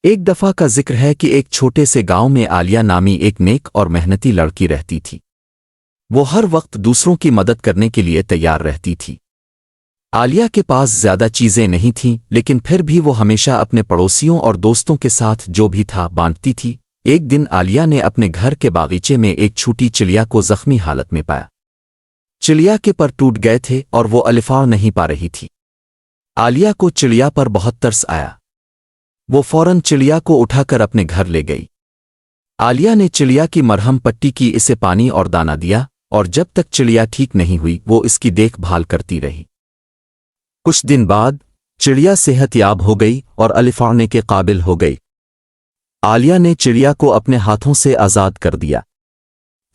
ایک دفعہ کا ذکر ہے کہ ایک چھوٹے سے گاؤں میں عالیہ نامی ایک نیک اور محنتی لڑکی رہتی تھی۔ وہ ہر وقت دوسروں کی مدد کرنے کے لیے تیار رہتی تھی۔ عالیہ کے پاس زیادہ چیزیں نہیں تھیں، لیکن پھر بھی وہ ہمیشہ اپنے پڑوسیوں اور دوستوں کے ساتھ جو بھی تھا بانٹتی تھی۔ ایک دن عالیہ نے اپنے گھر کے باغیچے میں ایک چھوٹی چڑیا کو زخمی حالت میں پایا۔ چڑیا کے پر ٹوٹ گئے تھے اور وہ الفاظ نہیں پا رہی تھی۔ عالیہ کو چڑیا پر بہت ترس آیا۔ وہ فوراً چڑیا کو اٹھا کر اپنے گھر لے گئی۔ عالیہ نے چڑیا کی مرہم پٹی کی، اسے پانی اور دانہ دیا، اور جب تک چڑیا ٹھیک نہیں ہوئی وہ اس کی دیکھ بھال کرتی رہی۔ کچھ دن بعد چڑیا صحت یاب ہو گئی اور الفانے کے قابل ہو گئی۔ عالیہ نے چڑیا کو اپنے ہاتھوں سے آزاد کر دیا۔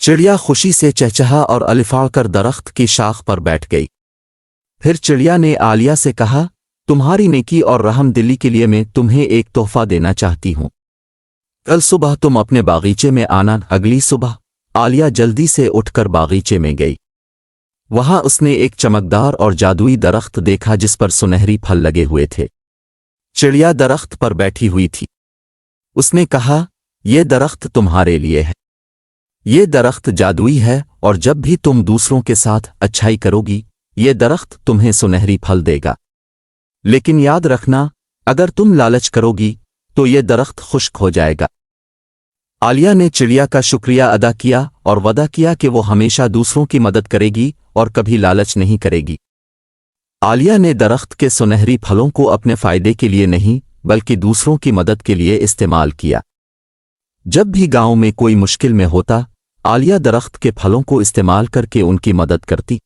چڑیا خوشی سے چہچہا اور الفاڑ کر درخت کی شاخ پر بیٹھ گئی۔ پھر چڑیا نے عالیہ سے کہا، تمہاری نیکی اور رحم دلی کے لیے میں تمہیں ایک تحفہ دینا چاہتی ہوں۔ کل صبح تم اپنے باغیچے میں آنا۔ اگلی صبح عالیہ جلدی سے اٹھ کر باغیچے میں گئی۔ وہاں اس نے ایک چمکدار اور جادوئی درخت دیکھا جس پر سنہری پھل لگے ہوئے تھے۔ چڑیا درخت پر بیٹھی ہوئی تھی۔ اس نے کہا، یہ درخت تمہارے لیے ہے۔ یہ درخت جادوئی ہے اور جب بھی تم دوسروں کے ساتھ اچھائی کرو گی یہ درخت تمہیں سنہری پھل دے گا، لیکن یاد رکھنا اگر تم لالچ کرو گی تو یہ درخت خشک ہو جائے گا۔ عالیہ نے چڑیا کا شکریہ ادا کیا اور وعدہ کیا کہ وہ ہمیشہ دوسروں کی مدد کرے گی اور کبھی لالچ نہیں کرے گی۔ عالیہ نے درخت کے سنہری پھلوں کو اپنے فائدے کے لیے نہیں بلکہ دوسروں کی مدد کے لیے استعمال کیا۔ جب بھی گاؤں میں کوئی مشکل میں ہوتا، عالیہ درخت کے پھلوں کو استعمال کر کے ان کی مدد کرتی۔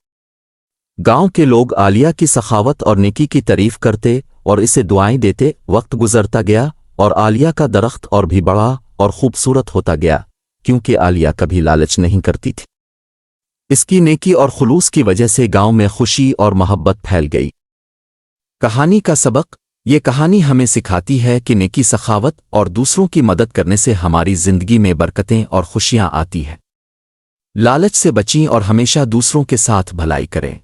گاؤں کے لوگ عالیہ کی سخاوت اور نیکی کی تعریف کرتے اور اسے دعائیں دیتے۔ وقت گزرتا گیا اور عالیہ کا درخت اور بھی بڑا اور خوبصورت ہوتا گیا، کیونکہ عالیہ کبھی لالچ نہیں کرتی تھی۔ اس کی نیکی اور خلوص کی وجہ سے گاؤں میں خوشی اور محبت پھیل گئی۔ کہانی کا سبق: یہ کہانی ہمیں سکھاتی ہے کہ نیکی، سخاوت اور دوسروں کی مدد کرنے سے ہماری زندگی میں برکتیں اور خوشیاں آتی ہیں۔ لالچ سے بچیں اور ہمیشہ دوسروں کے ساتھ بھلائی کریں۔